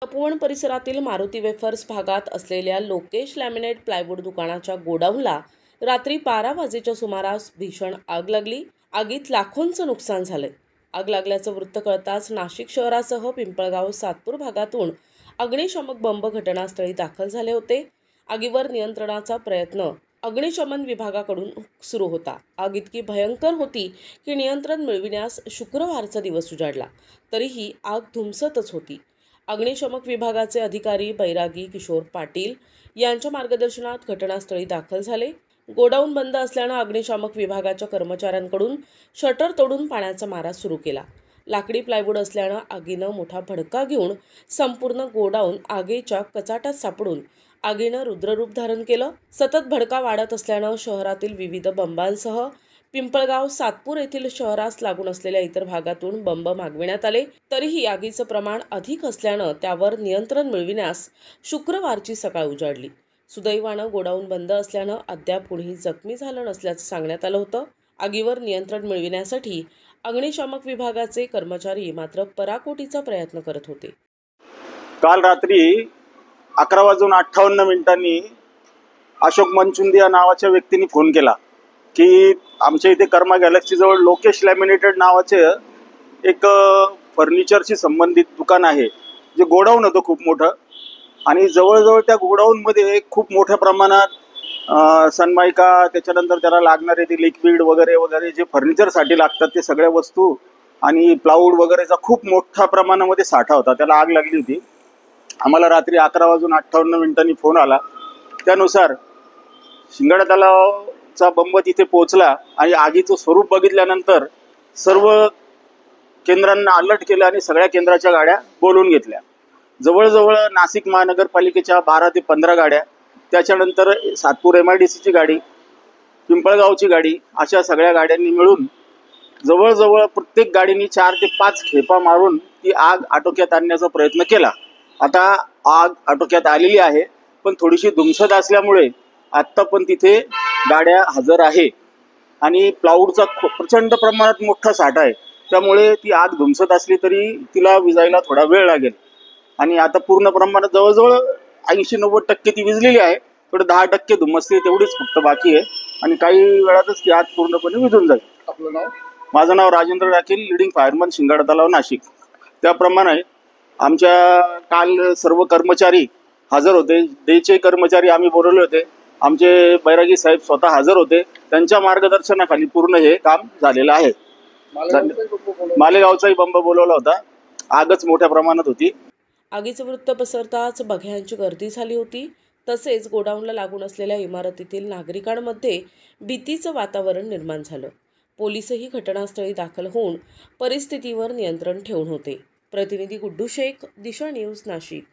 तपोवन परिसरातील मारुती वेफर्स भागात असलेल्या लोकेश लॅमिनेट प्लायवूड दुकानाच्या गोडाऊनला रात्री 12 वाजेच्या सुमारास भीषण आग लागली। आगीत लाखोंचं नुकसान झाले। आग लागल्याचं वृत्त कळताच नाशिक शहरासह पिंपळगाव सातपूर भागातून अग्निशमक बंब घटनास्थळी दाखल झाले होते। आगीवर नियंत्रणाचा प्रयत्न अग्निशमन विभागाकडून सुरू होता। आग इतकी भयंकर होती की नियंत्रण मिळविण्यास शुक्रवारचा दिवस उजाडला, तरीही आग धुमसतच होती। अग्निशमक विभागाचे अधिकारी बैरागी किशोर पाटील यांच्या मार्गदर्शनात घटनास्थळी दाखल झाले। गोडाऊन बंद असल्याने अग्निशमक विभागाच्या कर्मचाऱ्यांकडून शटर तोडून पाण्याचा मारा सुरू केला। लाकडी प्लायवूड असल्याने आगीनं मोठा भडका घेऊन संपूर्ण गोडाऊन आगीच्या कचाट्यात सापडून आगीनं रुद्ररूप धारण केलं। सतत भडका वाढत असल्याने शहरातील विविध बंबांसह पिंपळगाव सातपूर येथील शहरास लागून असलेल्या इतर भागातून बंब मागविण्यात आले, तरीही आगीचं प्रमाण अधिक असल्याने त्यावर नियंत्रण मिळविण्यास शुक्रवारची सकाळ उजाडली। सुदैवानं गोडाऊन बंद असल्याने अद्याप कोणीही जखमी झालं नसल्याचं सांगण्यात आलं होतं। आगीवर नियंत्रण मिळविण्यासाठी अग्निशमक विभागाचे कर्मचारी मात्र पराकोटीचा प्रयत्न करत होते। काल रात्री 11:58 अशोक मनचुंदिया नावाच्या व्यक्तीने फोन केला की आमच्या इथे कर्मा गॅलेक्सी जवळ लोकेश लॅमिनेटेड नावाचे एक फर्निचरशी संबंधित दुकान आहे, जे गोडाऊन होतं खूप मोठं, आणि जवळजवळ त्या गोडाऊनमध्ये खूप मोठ्या प्रमाणात सनमायका, त्याच्यानंतर त्याला लागणारे ते लिक्विड वगैरे वगैरे जे फर्निचरसाठी लागतात ते सगळ्या वस्तू आणि प्लाऊड वगैरेचा खूप मोठ्या प्रमाणामध्ये साठा होता। त्याला आग लागली होती। आम्हाला रात्री 11:58 फोन आला। त्यानुसार शिंगाडा तलावचा बंब तिथे पोहोचला आणि आगीचं स्वरूप बघितल्यानंतर सर्व केंद्रांना अलर्ट केलं आणि सगळ्या केंद्राच्या गाड्या बोलवून घेतल्या। जवळजवळ नाशिक महानगरपालिकेच्या 12 ते 15 गाड्या, त्याच्यानंतर सातपूर MIDCची गाडी, पिंपळगावची गाडी, अशा सगळ्या गाड्यांनी मिळून जवळजवळ प्रत्येक गाडीने 4 ते 5 खेपा मारून ती आग आटोक्यात आणण्याचा प्रयत्न केला। आता आग आटोक्यात आलेली आहे, पण थोडीशी धुमसत असल्यामुळे आत्ता पण तिथे गाड्या हजर आहे आणि प्लाऊडचा प्रचंड प्रमाणात मोठा साठा आहे। त्यामुळे ती आग धुमसत असली तरी तिला विझायला थोडा वेळ लागेल आणि आता पूर्ण प्रमाणात जवळजवळ 80-90% ती विझलेली आहे। थोडं 10% धुमसते तेवढीच फक्त बाकी आहे आणि काही वेळातच ती आग पूर्णपणे विझून जाईल। आपलं नाव? माझं नाव राजेंद्र राखील, लीडिंग फायरमन, शिंगाडा तलाव, नाशिक। त्याप्रमाणे आमच्या काल सर्व कर्मचारी हजर होते। डेचे कर्मचारी आम्ही बोलवले होते। आमचे बैरागी साहेब स्वतः हजर होते। त्यांच्या मार्गदर्शनाखाली पूर्ण हे काम झालेलं आहे। मालेगावचाही बंब बोलवला होता। आगच मोठ्या प्रमाणात होती। आगीचं वृत्त पसरताच बघ्यांची गर्दी झाली होती। तसेच गोडाऊनला लागून असलेल्या इमारतीतील नागरिकांमध्ये भीतीचं वातावरण निर्माण झालं। पोलीसही घटनास्थळी दाखल होऊन परिस्थितीवर नियंत्रण ठेवून होते। प्रतिनिधी गुड्डू शेख, दिशा न्यूज, नाशिक।